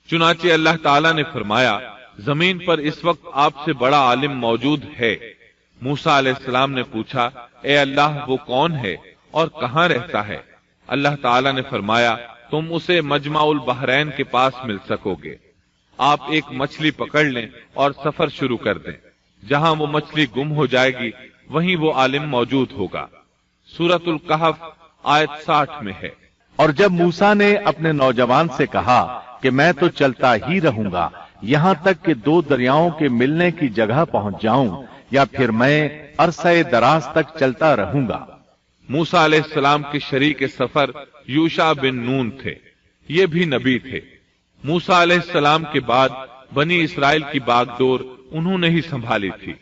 چنانچہ اللہ تعالیٰ نے فرمایا زمین پر اس وقت آپ سے بڑا عالم موجود ہے۔ موسیٰ علیہ السلام نے پوچھا اے اللہ وہ کون ہے اور کہاں رہتا ہے؟ اللہ تعالیٰ نے فرمایا تم اسے مجمع البحرین کے پاس مل سکو گے۔ آپ ایک مچھلی پکڑ لیں اور سفر شروع کر دیں، جہاں وہ مچھلی گم ہو جائے گی وہیں وہ عالم موجود ہوگا۔ سورۃ الکہف آیت 60 میں ہے۔ اور جب موسیٰ نے اپنے نوجوان سے کہا کہ میں تو چلتا ہی رہوں گا یہاں تک کہ دو دریاؤں کے ملنے کی جگہ پہنچ جاؤں یا پھر میں عرصہ دراز تک چلتا رہوں گا۔ موسیٰ علیہ السلام کے شریک سفر یوشع بن نون تھے، یہ بھی نبی تھے۔ موسیٰ علیہ السلام کے بعد بنی اسرائیل کی باغ ڈور انہوں نے ہی سنبھالی تھی۔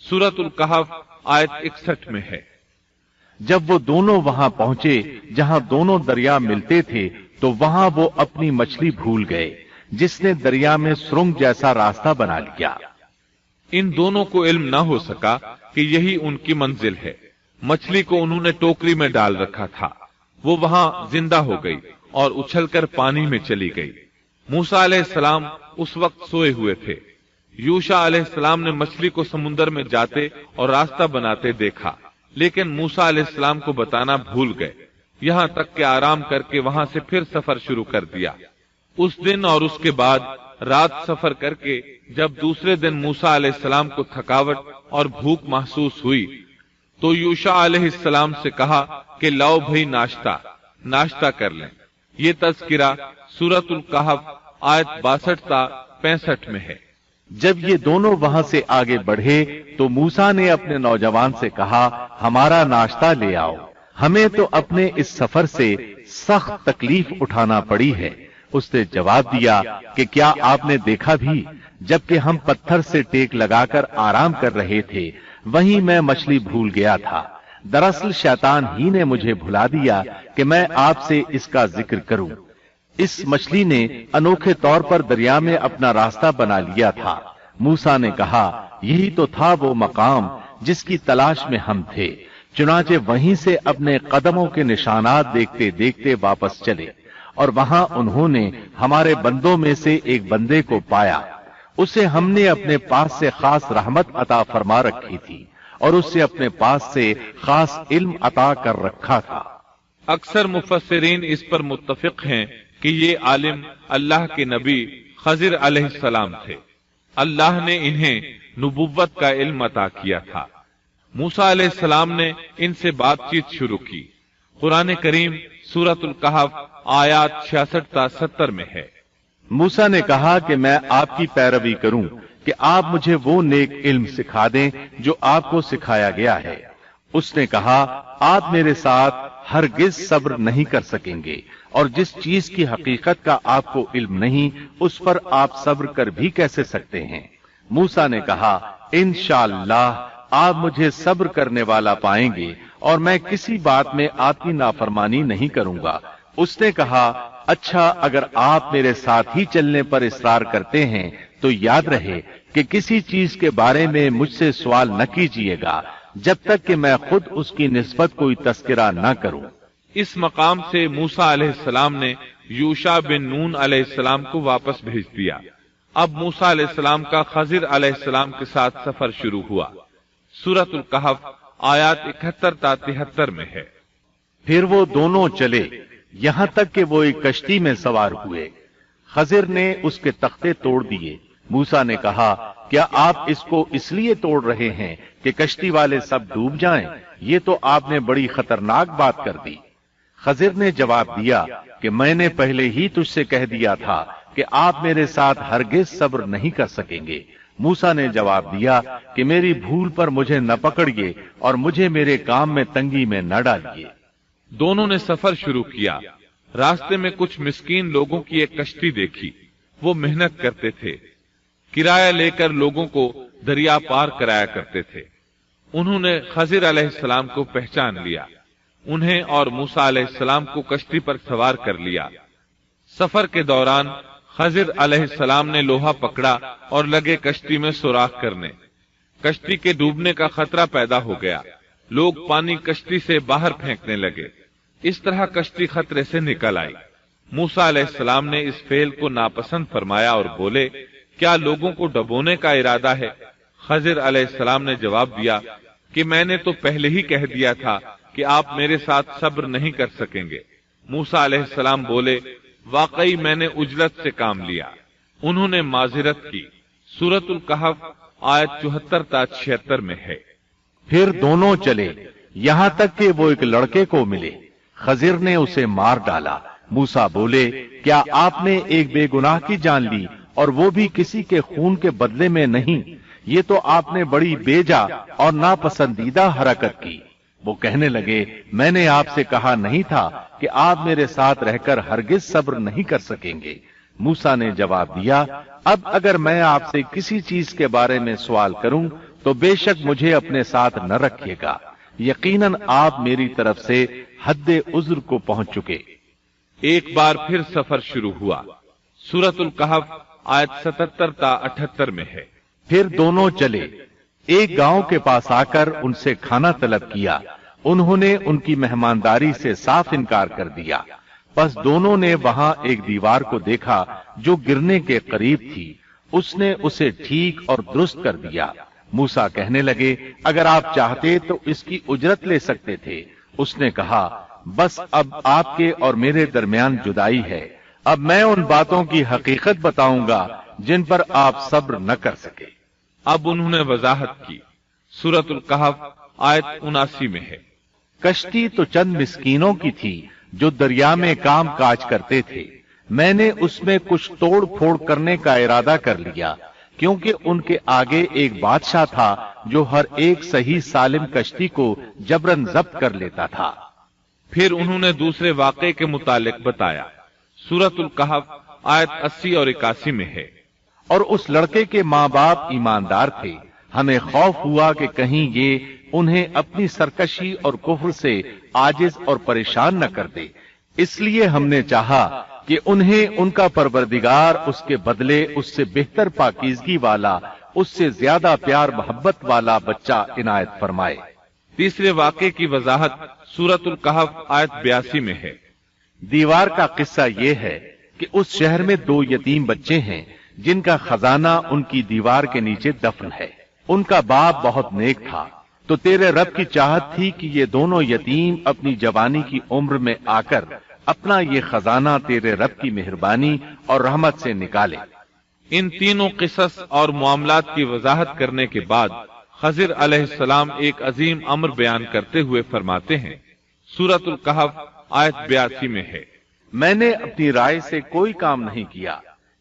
سورۃ الکہف آیت 61 میں ہے۔ جب وہ دونوں وہاں پہنچے جہاں دونوں دریا ملتے تھے تو وہاں وہ اپنی مچھلی بھول گئے جس نے دریا میں سرنگ جیسا راستہ بنا لیا۔ ان دونوں کو علم نہ ہو سکا کہ یہی ان کی منزل ہے۔ مچھلی کو انہوں نے ٹوکری میں ڈال رکھا تھا، وہ وہاں زندہ ہو گئی اور اچھل کر پانی میں چلی گئی۔ موسیٰ علیہ السلام اس وقت سوئے ہوئے تھے۔ یوشع علیہ السلام نے مچھلی کو سمندر میں جاتے اور راستہ بناتے دیکھا، لیکن موسیٰ علیہ السلام کو بتانا بھول گئے، یہاں تک کہ آرام کر کے وہاں سے پھر سفر شروع کر دیا۔ اس دن اور اس کے بعد رات سفر کر کے جب دوسرے دن موسیٰ علیہ السلام کو تھکاوٹ اور بھوک محسوس ہوئی تو یوشع علیہ السلام سے کہا کہ لاؤ بھئی ناشتہ کر لیں۔ یہ تذکرہ سورۃ الکہف آیت 62 تا 65 میں ہے۔ جب یہ دونوں وہاں سے آگے بڑھے تو موسیٰ نے اپنے نوجوان سے کہا ہمارا ناشتہ لے آؤ، ہمیں تو اپنے اس سفر سے سخت تکلیف اٹھانا پڑی ہے۔ اس نے جواب دیا کہ کیا آپ نے دیکھا بھی جبکہ ہم پتھر سے ٹیک لگا کر آرام کر رہے تھے وہیں میں مچھلی بھول گیا تھا۔ دراصل شیطان ہی نے مجھے بھلا دیا کہ میں آپ سے اس کا ذکر کروں۔ اس مچھلی نے انوکھے طور پر دریا میں اپنا راستہ بنا لیا تھا۔ موسیٰ نے کہا یہی تو تھا وہ مقام جس کی تلاش میں ہم تھے، چنانچہ وہیں سے اپنے قدموں کے نشانات دیکھتے دیکھتے واپس چلے اور وہاں انہوں نے ہمارے بندوں میں سے ایک بندے کو پایا، اسے ہم نے اپنے پاس سے خاص رحمت عطا فرما رکھی تھی اور اس سے اپنے پاس سے خاص علم عطا کر رکھا تھا۔ اکثر مفسرین اس پر متفق ہیں کہ یہ عالم اللہ کے نبی خضر علیہ السلام تھے، اللہ نے انہیں نبوت کا علم عطا کیا تھا۔ موسیٰ علیہ السلام نے ان سے بات چیت شروع کی۔ قرآن کریم سورۃ الکہف آیات 66 تا 70 میں ہے۔ موسیٰ نے کہا کہ میں آپ کی پیروی کروں کہ آپ مجھے وہ نیک علم سکھا دیں جو آپ کو سکھایا گیا ہے۔ اس نے کہا آپ میرے ساتھ ہرگز صبر نہیں کر سکیں گے اور جس چیز کی حقیقت کا آپ کو علم نہیں اس پر آپ صبر کر بھی کیسے سکتے ہیں؟ موسیٰ نے کہا انشاءاللہ آپ مجھے صبر کرنے والا پائیں گے اور میں کسی بات میں آپ کی نافرمانی نہیں کروں گا۔ اس نے کہا اچھا اگر آپ میرے ساتھ ہی چلنے پر اصرار کرتے ہیں تو یاد رہے کہ کسی چیز کے بارے میں مجھ سے سوال نہ کیجیے گا جب تک کہ میں خود اس کی نسبت کوئی تذکرہ نہ کروں۔ اس مقام سے موسیٰ علیہ السلام نے یوشع بن نون علیہ السلام کو واپس بھیج دیا۔ اب موسیٰ علیہ السلام کا خضر علیہ السلام کے ساتھ سفر شروع ہوا۔ سورۃ الکہف آیات 71 تا 73 میں ہے۔ پھر وہ دونوں چلے یہاں تک کہ وہ ایک کشتی میں سوار ہوئے۔ خضر نے اس کے تختے توڑ دیے۔ موسیٰ نے کہا کیا آپ اس کو اس لیے توڑ رہے ہیں کہ کشتی والے سب ڈوب جائیں؟ یہ تو آپ نے بڑی خطرناک بات کر دی۔ خضر نے جواب دیا کہ میں نے پہلے ہی تجھ سے کہہ دیا تھا کہ آپ میرے ساتھ ہرگز صبر نہیں کر سکیں گے۔ موسیٰ نے جواب دیا کہ میری بھول پر مجھے نہ پکڑیے اور مجھے میرے کام میں تنگی میں نہ ڈالیے۔ دونوں نے سفر شروع کیا۔ راستے میں کچھ مسکین لوگوں کی ایک کشتی دیکھی، وہ محنت کرتے تھے، کرایہ لے کر لوگوں کو دریا پار کرایا کرتے تھے۔ انہوں نے خضر علیہ السلام کو پہچان لیا، انہیں اور موسیٰ علیہ السلام کو کشتی پر سوار کر لیا۔ سفر کے دوران خضر علیہ السلام نے لوہا پکڑا اور لگے کشتی میں سوراخ کرنے۔ کشتی کے ڈوبنے کا خطرہ پیدا ہو گیا، لوگ پانی کشتی سے باہر پھینکنے لگے، اس طرح کشتی خطرے سے نکل آئی۔ موسیٰ علیہ السلام نے اس فعل کو ناپسند فرمایا اور بولے، کیا لوگوں کو ڈبونے کا ارادہ ہے؟ خضر علیہ السلام نے جواب دیا کہ میں نے تو پہلے ہی کہہ دیا تھا کہ آپ میرے ساتھ صبر نہیں کر سکیں گے۔ موسیٰ علیہ السلام بولے، واقعی میں نے اجرت سے کام لیا۔ انہوں نے معذرت کی۔ سورۃ الکہف آیت 74 تا 76 میں ہے۔ پھر دونوں چلے یہاں تک کہ وہ ایک لڑکے کو ملے۔ خضر نے اسے مار ڈالا۔ موسیٰ بولے، کیا آپ نے ایک بے گناہ کی جان لی اور وہ بھی کسی کے خون کے بدلے میں نہیں؟ یہ تو آپ نے بڑی بیجا اور ناپسندیدہ حرکت کی۔ وہ کہنے لگے، میں نے آپ سے کہا نہیں تھا کہ آپ میرے ساتھ رہ کر ہرگز صبر نہیں کر سکیں گے؟ موسیٰ نے جواب دیا، اب اگر میں آپ سے کسی چیز کے بارے میں سوال کروں تو بے شک مجھے اپنے ساتھ نہ رکھیے گا، یقیناً آپ میری طرف سے حد عذر کو پہنچ چکے۔ ایک بار پھر سفر شروع ہوا۔ سورۃ الکہف آیت 77 تا 78 میں ہے۔ پھر دونوں چلے ایک گاؤں کے پاس آ کر ان سے کھانا طلب کیا۔ انہوں نے ان کی مہمانداری سے صاف انکار کر دیا۔ بس دونوں نے وہاں ایک دیوار کو دیکھا جو گرنے کے قریب تھی۔ اس نے اسے ٹھیک اور درست کر دیا۔ موسیٰ کہنے لگے، اگر آپ چاہتے تو اس کی اجرت لے سکتے تھے۔ اس نے کہا، بس اب آپ کے اور میرے درمیان جدائی ہے۔ اب میں ان باتوں کی حقیقت بتاؤں گا جن پر آپ صبر نہ کر سکے۔ اب انہوں نے وضاحت کی۔ سورۃ الکہف آیت 79 میں ہے۔ کشتی تو چند مسکینوں کی تھی جو دریا میں کام کاج کرتے تھے۔ میں نے اس میں کچھ توڑ پھوڑ کرنے کا ارادہ کر لیا، کیونکہ ان کے آگے ایک بادشاہ تھا جو ہر ایک صحیح سالم کشتی کو جبرن ضبط کر لیتا تھا۔ پھر انہوں نے دوسرے واقعے کے متعلق بتایا۔ سورۃ الکہف آیت 80 اور 81 میں ہے۔ اور اس لڑکے کے ماں باپ ایماندار تھے۔ ہمیں خوف ہوا کہ کہیں یہ انہیں اپنی سرکشی اور کفر سے عاجز اور پریشان نہ کر دے، اس لیے ہم نے چاہا کہ انہیں ان کا پروردگار اس کے بدلے اس سے بہتر پاکیزگی والا، اس سے زیادہ پیار محبت والا بچہ عنایت فرمائے۔ تیسرے واقعے کی وضاحت سورۃ الکہف آیت 82 میں ہے۔ دیوار کا قصہ یہ ہے کہ اس شہر میں 2 یتیم بچے ہیں جن کا خزانہ ان کی دیوار کے نیچے دفن ہے۔ ان کا باپ بہت نیک تھا، تو تیرے رب کی چاہت تھی کہ یہ دونوں یتیم اپنی جوانی کی عمر میں آ کر اپنا یہ خزانہ تیرے رب کی مہربانی اور رحمت سے نکالے۔ ان تینوں قصص اور معاملات کی وضاحت کرنے کے بعد خضر علیہ السلام ایک عظیم امر بیان کرتے ہوئے فرماتے ہیں۔ سورۃ الکہف آیت 82 میں ہے۔ میں نے اپنی رائے سے کوئی کام نہیں کیا،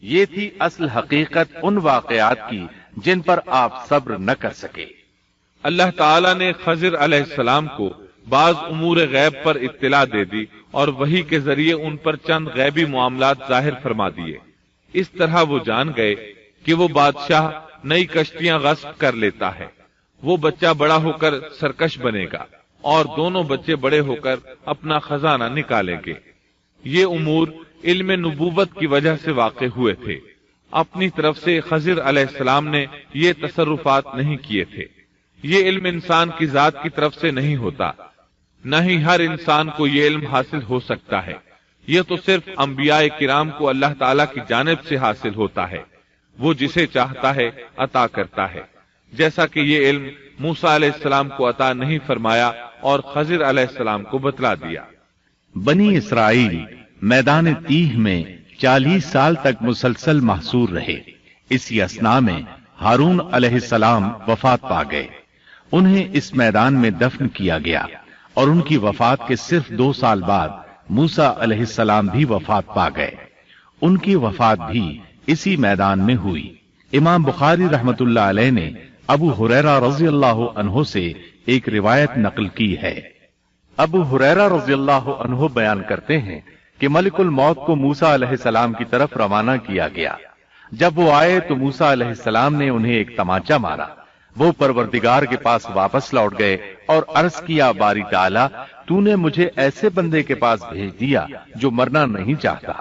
یہ تھی اصل حقیقت ان واقعات کی جن پر آپ صبر نہ کر سکے۔ اللہ تعالیٰ نے خضر علیہ السلام کو بعض امور غیب پر اطلاع دے دی اور وحی کے ذریعے ان پر چند غیبی معاملات ظاہر فرما دیے۔ اس طرح وہ جان گئے کہ وہ بادشاہ نئی کشتیاں غصب کر لیتا ہے، وہ بچہ بڑا ہو کر سرکش بنے گا اور دونوں بچے بڑے ہو کر اپنا خزانہ نکالیں گے۔ یہ امور علم نبوت کی وجہ سے واقع ہوئے تھے۔ اپنی طرف سے خضر علیہ السلام نے یہ تصرفات نہیں کیے تھے۔ یہ علم انسان کی ذات کی طرف سے نہیں ہوتا، نہ ہی ہر انسان کو یہ علم حاصل ہو سکتا ہے۔ یہ تو صرف انبیاء کرام کو اللہ تعالیٰ کی جانب سے حاصل ہوتا ہے۔ وہ جسے چاہتا ہے عطا کرتا ہے، جیسا کہ یہ علم موسیٰ علیہ السلام کو عطا نہیں فرمایا اور خضر علیہ السلام کو بتلا دیا۔ بنی اسرائیل میدان تیہ میں 40 سال تک مسلسل محصور رہے۔ اسی اثناء میں ہارون علیہ السلام وفات پا گئے۔ انہیں اس میدان میں دفن کیا گیا اور ان کی وفات کے صرف 2 سال بعد موسیٰ علیہ السلام بھی وفات پا گئے۔ ان کی وفات بھی اسی میدان میں ہوئی۔ امام بخاری رحمت اللہ علیہ نے ابو ہریرہ رضی اللہ عنہ سے ایک روایت نقل کی ہے۔ ابو ہریرہ رضی اللہ عنہ بیان کرتے ہیں کہ ملک الموت کو موسیٰ علیہ السلام کی طرف روانہ کیا گیا۔ جب وہ آئے تو موسیٰ علیہ السلام نے انہیں ایک تمانچہ مارا۔ وہ پروردگار کے پاس واپس لوٹ گئے اور عرض کیا، باری تعالیٰ، تو نے مجھے ایسے بندے کے پاس بھیج دیا جو مرنا نہیں چاہتا۔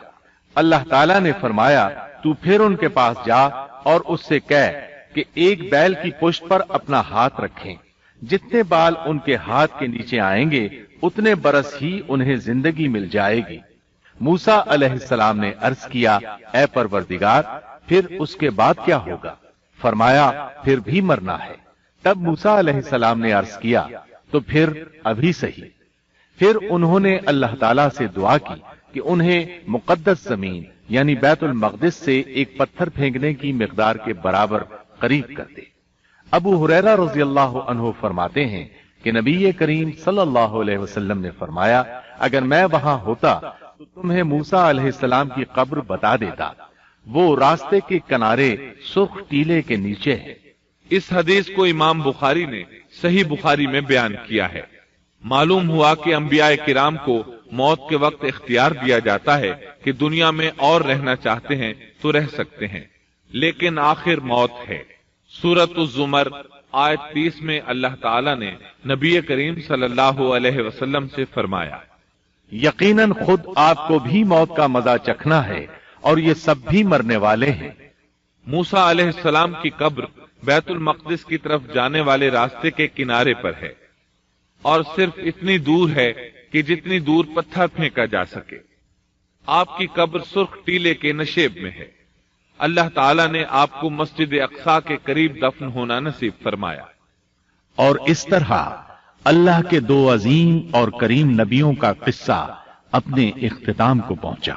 اللہ تعالیٰ نے فرمایا، تو پھر ان کے پاس جا اور اس سے کہہ کہ ایک بیل کی پشت پر اپنا ہاتھ رکھیں، جتنے بال ان کے ہاتھ کے نیچے آئیں گے اتنے برس ہی انہیں زندگی مل جائے گی۔ موسیٰ علیہ السلام نے عرض کیا اے پروردگار پھر اس کے بعد کیا ہوگا؟ فرمایا پھر بھی مرنا ہے۔ تب موسیٰ علیہ السلام نے عرض کیا تو پھر ابھی صحیح۔ پھر انہوں نے اللہ تعالیٰ سے دعا کی کہ انہیں مقدس زمین یعنی بیت المقدس سے ایک پتھر پھینکنے کی مقدار کے برابر قریب کر دے۔ ابو ہریرہ رضی اللہ عنہ فرماتے ہیں کہ نبی کریم صلی اللہ علیہ وسلم نے فرمایا اگر میں وہاں ہوتا تو تمہیں موسیٰ علیہ السلام کی قبر بتا دیتا، وہ راستے کے کنارے سرخ ٹیلے کے نیچے ہے۔ اس حدیث کو امام بخاری نے صحیح بخاری میں بیان کیا ہے۔ معلوم ہوا کہ انبیاء کرام کو موت کے وقت اختیار دیا جاتا ہے کہ دنیا میں اور رہنا چاہتے ہیں تو رہ سکتے ہیں، لیکن آخر موت ہے۔ سورۃ الزمر آیت 30 میں اللہ تعالی نے نبی کریم صلی اللہ علیہ وسلم سے فرمایا یقیناً خود آپ کو بھی موت کا مزہ چکھنا ہے اور یہ سب بھی مرنے والے ہیں۔ موسیٰ علیہ السلام کی قبر بیت المقدس کی طرف جانے والے راستے کے کنارے پر ہے اور صرف اتنی دور ہے کہ جتنی دور پتھر پھینکا جا سکے۔ آپ کی قبر سرخ ٹیلے کے نشیب میں ہے۔ اللہ تعالیٰ نے آپ کو مسجد اقصی کے قریب دفن ہونا نصیب فرمایا۔ اور اس طرح اللہ کے دو عظیم اور کریم نبیوں کا قصہ اپنے اختتام کو پہنچا۔